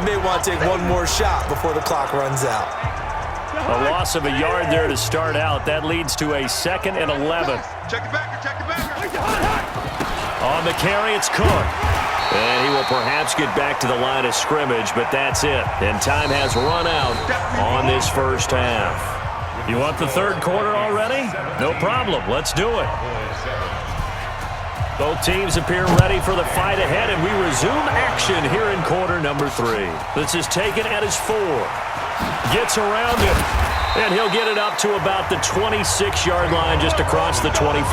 may want to take one more shot before the clock runs out. A loss of a yard there to start out. That leads to a 2nd and 11. Check it back. On the carry, it's Cook. And he will perhaps get back to the line of scrimmage, but that's it. And time has run out on this first half. You want the third quarter already? No problem. Let's do it. Both teams appear ready for the fight ahead, and we resume action here in quarter number 3. This is taken at his 4. Gets around it, and he'll get it up to about the 26-yard line just across the 25.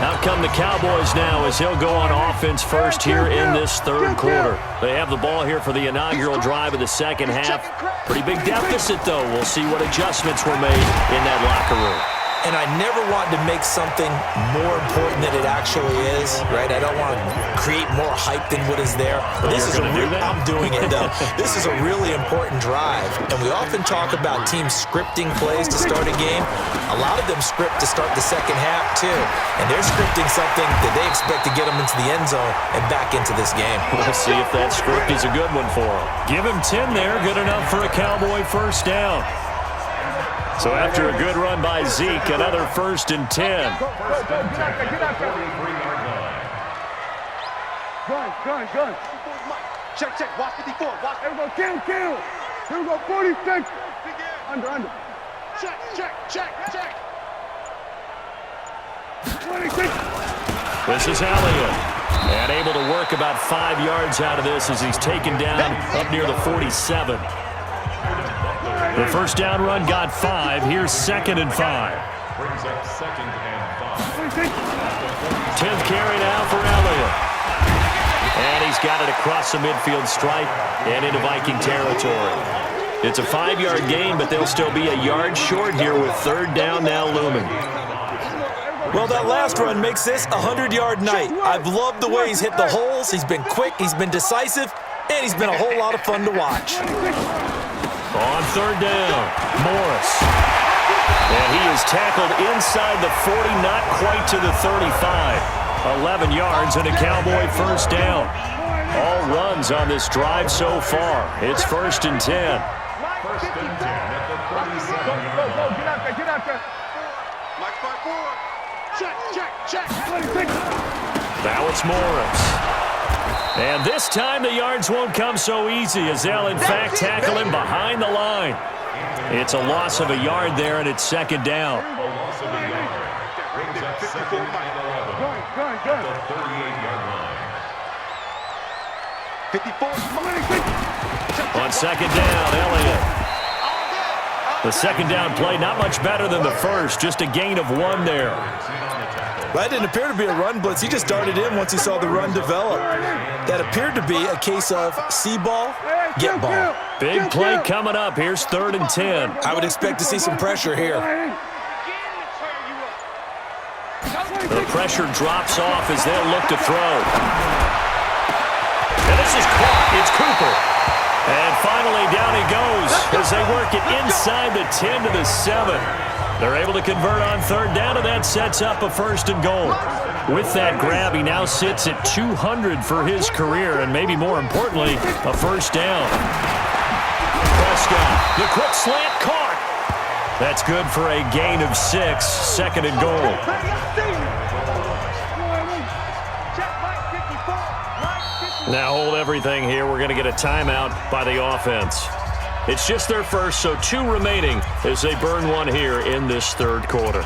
Out come the Cowboys now as he'll go on offense first here in this third quarter. They have the ball here for the inaugural drive of the second half. Pretty big deficit, though. We'll see what adjustments were made in that locker room. And I never want to make something more important than it actually is, right? I don't want to create more hype than what is there. But this is I'm doing it, though. This is a really important drive. And we often talk about teams scripting plays to start a game. A lot of them script to start the second half, too. And they're scripting something that they expect to get them into the end zone and back into this game. We'll see if that script is a good one for them. Give him 10 there. Good enough for a Cowboy first down. So after a good run by Zeke, another 1st and 10. Gun. Check. Watch 54. Watch. Here we go. Kill. Here we go. 46. Under. Check. 26. This is Elliott. And able to work about 5 yards out of this as he's taken down up near the 47. The first down run got 5. Here's 2nd and 5. 10th carry now for Elliott. And he's got it across the midfield stripe and into Viking territory. It's a 5-yard gain, but they'll still be a yard short here with 3rd down now looming. Well, that last run makes this a 100-yard night. I've loved the way he's hit the holes. He's been quick, he's been decisive, and he's been a whole lot of fun to watch. On 3rd down, Morris. And he is tackled inside the 40, not quite to the 35. 11 yards and a Cowboy first down. All runs on this drive so far. It's 1st and 10. Get out there. Mike 5-4. Check. Now it's Morris. And this time the yards won't come so easy as they'll in fact tackle him behind the line. It's a loss of a yard there, and it's 2nd down. Gun. 54. On 2nd down, Elliott. The 2nd down play not much better than the first, just a gain of 1 there. That didn't appear to be a run blitz. He just darted in once he saw the run develop. That appeared to be a case of see ball, get ball. Big play coming up. Here's 3rd and 10. I would expect to see some pressure here. The pressure drops off as they'll look to throw. And this is caught. It's Cooper. And finally down he goes as they work it inside the 10 to the 7. They're able to convert on 3rd down, and that sets up a 1st and goal. With that grab, he now sits at 200 for his career, and maybe more importantly, a first down. Prescott, the quick slant caught. That's good for a gain of 6, 2nd and goal. Now hold everything here. We're going to get a timeout by the offense. It's just their first, so 2 remaining as they burn 1 here in this 3rd quarter.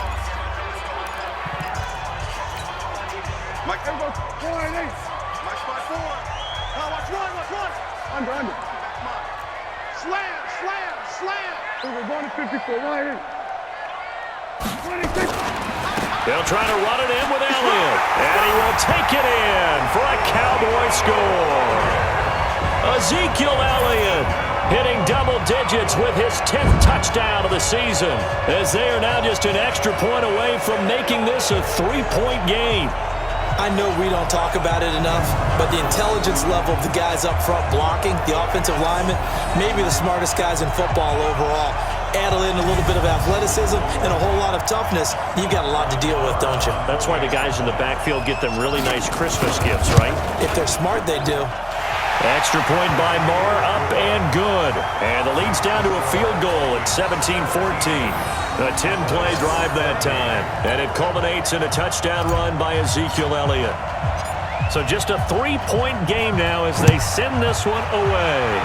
Mike 4-8. Mike 5-4. Watch one. Under. Slam. We're going to 54. 26. They'll try to run it in with Elliott, and he will take it in for a Cowboy score. Ezekiel Elliott hitting double digits with his 10th touchdown of the season, as they are now just an extra point away from making this a 3-point game. I know we don't talk about it enough, but the intelligence level of the guys up front blocking, the offensive linemen, maybe the smartest guys in football overall. Add in a little bit of athleticism and a whole lot of toughness, you've got a lot to deal with, don't you? That's why the guys in the backfield get them really nice Christmas gifts, right? If they're smart, they do. Extra point by Moore, up and good. And the lead's down to a field goal at 17-14. A 10-play drive that time. And it culminates in a touchdown run by Ezekiel Elliott. So just a 3-point game now as they send this one away.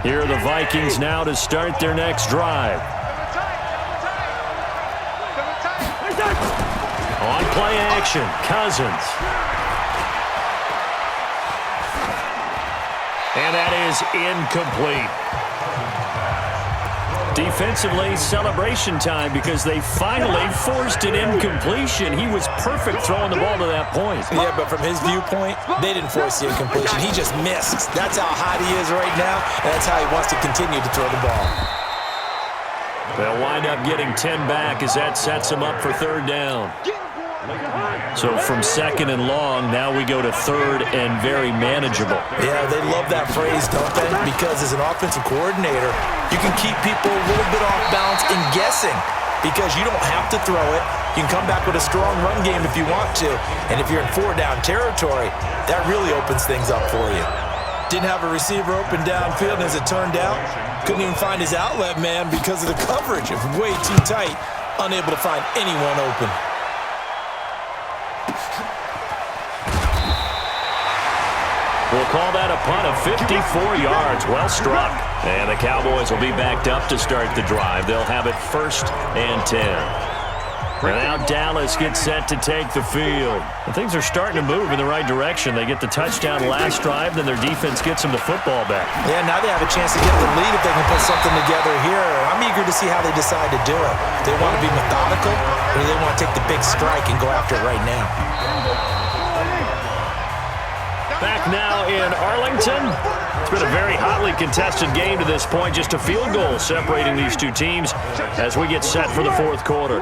Here are the Vikings now to start their next drive. On play action, Cousins. And that is incomplete. Defensively, celebration time because they finally forced an incompletion. He was perfect throwing the ball to that point. Yeah, but from his viewpoint, they didn't force the incompletion. He just missed. That's how hot he is right now, and that's how he wants to continue to throw the ball. They'll wind up getting 10 back as that sets them up for third down. So from second and long, now we go to third and very manageable. Yeah, they love that phrase, don't they? Because as an offensive coordinator, you can keep people a little bit off balance and guessing because you don't have to throw it. You can come back with a strong run game if you want to. And if you're in 4-down territory, that really opens things up for you. Didn't have a receiver open downfield, and as it turned out, couldn't even find his outlet man because of the coverage. It was way too tight, unable to find anyone open. We'll call that a punt of 54 yards. Well struck. And the Cowboys will be backed up to start the drive. They'll have it 1st and 10. And now Dallas gets set to take the field. And things are starting to move in the right direction. They get the touchdown last drive, then their defense gets them the football back. Yeah, now they have a chance to get the lead if they can put something together here. I'm eager to see how they decide to do it. Do they want to be methodical, or do they want to take the big strike and go after it right now? Back now in Arlington. It's been a very hotly contested game to this point. Just a field goal separating these two teams as we get set for the fourth quarter.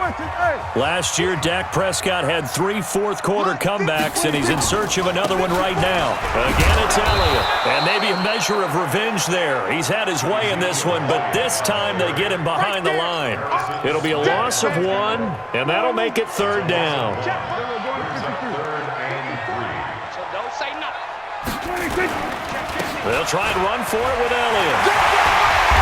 Last year, Dak Prescott had 3 fourth-quarter comebacks, and he's in search of another one right now. Again, it's Elliott. And maybe a measure of revenge there. He's had his way in this one, but this time they get him behind the line. It'll be a loss of 1, and that'll make it third down. They'll try and run for it with Elliott.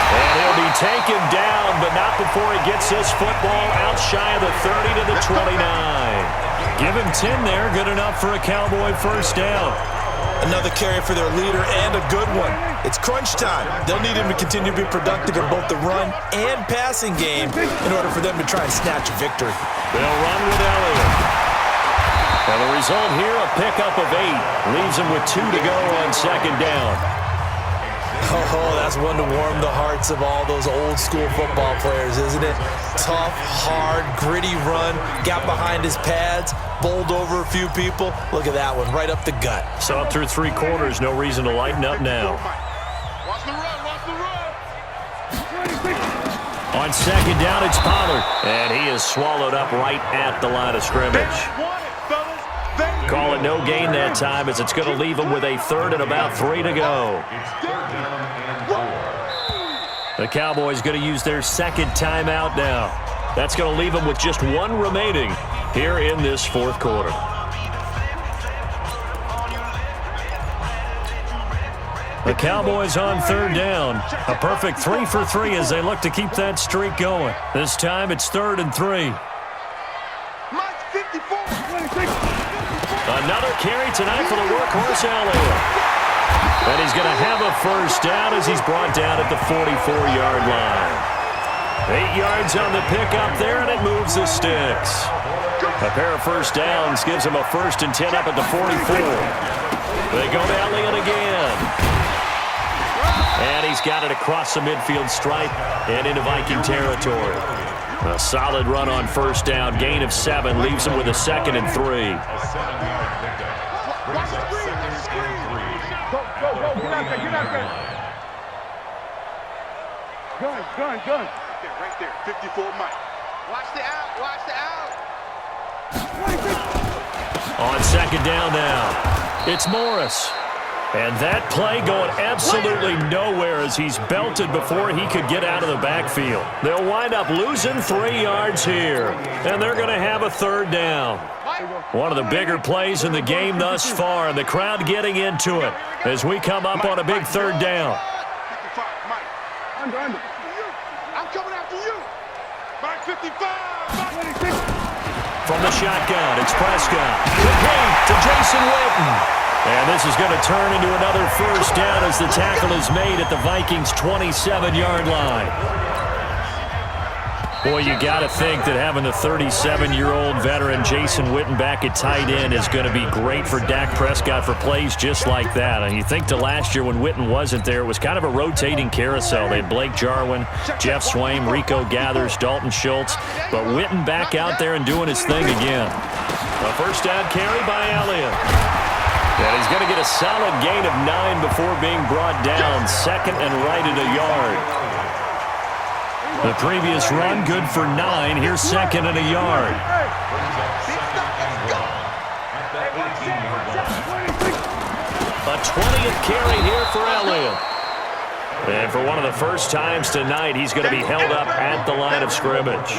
And he'll be taken down, but not before he gets this football out shy of the 30 to the 29. Give him 10 there, good enough for a Cowboy first down. Another carry for their leader and a good one. It's crunch time. They'll need him to continue to be productive in both the run and passing game in order for them to try and snatch a victory. They'll run with Elliott. And the result here, a pickup of 8. Leaves him with 2 to go on second down. Oh, that's one to warm the hearts of all those old-school football players, isn't it? Tough, hard, gritty run. Got behind his pads, bowled over a few people. Look at that one, right up the gut. So through 3 quarters, no reason to lighten up now. Watch the run, watch the run. On second down, it's Pollard. And he is swallowed up right at the line of scrimmage. Call it no gain that time as it's going to leave him with a third and about 3 to go. The Cowboys going to use their second timeout now. That's going to leave them with just 1 remaining here in this fourth quarter. The Cowboys on third down. A perfect 3 for 3 as they look to keep that streak going. This time it's 3rd and 3. Another carry tonight for the workhorse Elliott. And he's going to have a first down as he's brought down at the 44-yard line. 8 yards on the pickup there, and it moves the sticks. A pair of first downs gives him a 1st and 10 up at the 44. They go to Elliott again. And he's got it across the midfield stripe and into Viking territory. A solid run on first down, gain of 7, leaves him with a 2nd and 3. Go, go, go. Get out there, get out there. Gun, gun, gun. Right there, 54 Mike. Watch the out, watch the out. On second down now, it's Morris. And that play going absolutely nowhere as he's belted before he could get out of the backfield. They'll wind up losing 3 yards here, and they're going to have a third down. One of the bigger plays in the game thus far, and the crowd getting into it as we come up on a big third down. Under, under. I'm coming after you. Mike 55. From the shotgun, it's Prescott. Complete to Jason Witten. And this is going to turn into another first down as the tackle is made at the Vikings' 27-yard line. Boy, you got to think that having the 37-year-old veteran Jason Witten back at tight end is going to be great for Dak Prescott for plays just like that. And you think to last year when Witten wasn't there, it was kind of a rotating carousel. They had Blake Jarwin, Jeff Swaim, Rico Gathers, Dalton Schultz. But Witten back out there and doing his thing again. A first down carry by Elliott. And he's going to get a solid gain of 9 before being brought down. Second and right at a yard. The previous run, good for 9. Here's second and a yard. A 20th carry here for Elliott. And for one of the first times tonight, he's going to be held up at the line of scrimmage.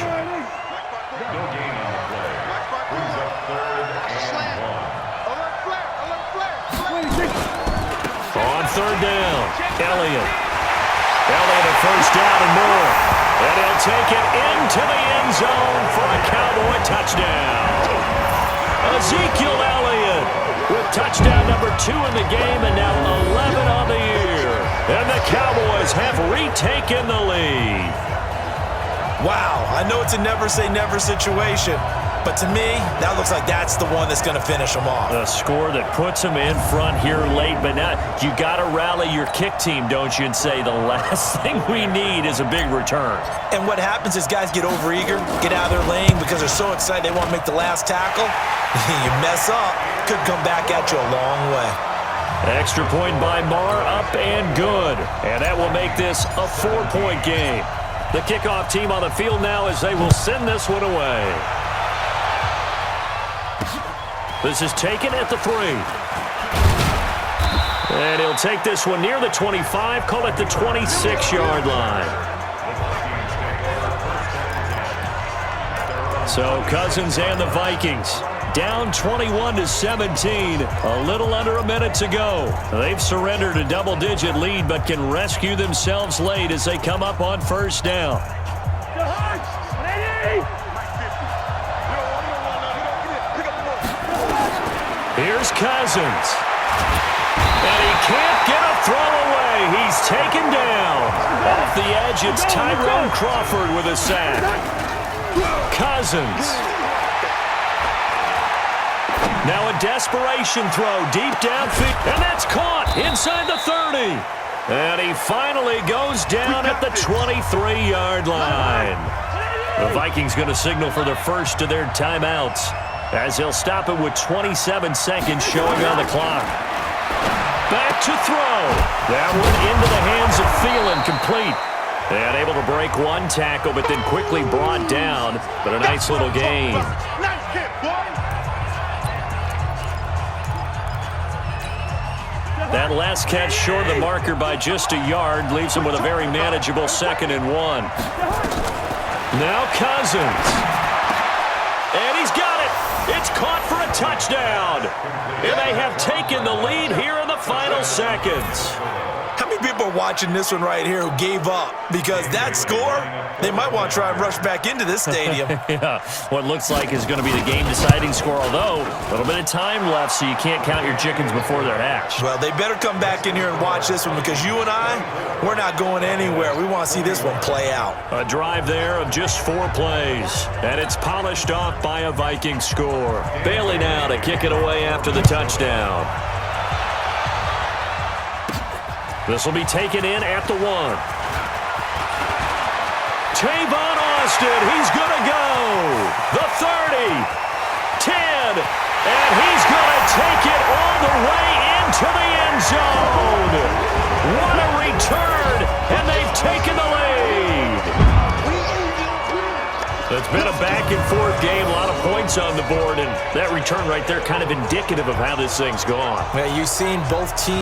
On third down, Elliott a first down and more. And he'll take it into the end zone for a Cowboy touchdown. Ezekiel Elliott with touchdown number 2 in the game and now 11 on the year. And the Cowboys have retaken the lead. Wow, I know it's a never-say-never situation, but to me, that looks like that's the one that's going to finish them off. A score that puts them in front here late, but now you got to rally your kick team, don't you, and say the last thing we need is a big return. And what happens is guys get overeager, get out of their lane because they're so excited they want to make the last tackle. You mess up, could come back at you a long way. Extra point by Marr, up and good. And that will make this a 4-point game. The kickoff team on the field now as they will send this one away. This is taken at the 3. And he'll take this one near the 25, call it the 26-yard line. So Cousins and the Vikings down 21-17, a little under a minute to go. They've surrendered a double-digit lead but can rescue themselves late as they come up on first down. Here's Cousins. And he can't get a throw away. He's taken down. Off the edge, it's Tyrone Crawford with a sack. Cousins. Now a desperation throw deep downfield. And that's caught inside the 30. And he finally goes down at the 23-yard line. The Vikings going to signal for the first of their timeouts as he'll stop it with 27 seconds showing on the clock. Back to throw. That one into the hands of Thielen, complete. And able to break one tackle, but then quickly brought down. But a nice little gain. Nice hit, boy. That last catch short of the marker by just a yard leaves him with a very manageable 2nd and 1. Now Cousins. And he's got it. It's caught for a touchdown. And they have taken the lead here in the final seconds. How many people are watching this one right here who gave up? Because that score, they might want to try and rush back into this stadium. Yeah, what looks like is going to be the game-deciding score, although a little bit of time left, so you can't count your chickens before they're hatched. Well, they better come back in here and watch this one because you and I, we're not going anywhere. We want to see this one play out. A drive there of just 4 plays, and it's polished off by a Viking score. Bailey now to kick it away after the touchdown. This will be taken in at the 1. Tavon Austin, he's going to go. The 30, 10, and he's going to take it all the way into to the end zone. What a return, and they've taken the lead. It's been a back-and-forth game, a lot of points on the board, and that return right there kind of indicative of how this thing's gone. Yeah, you've seen both teams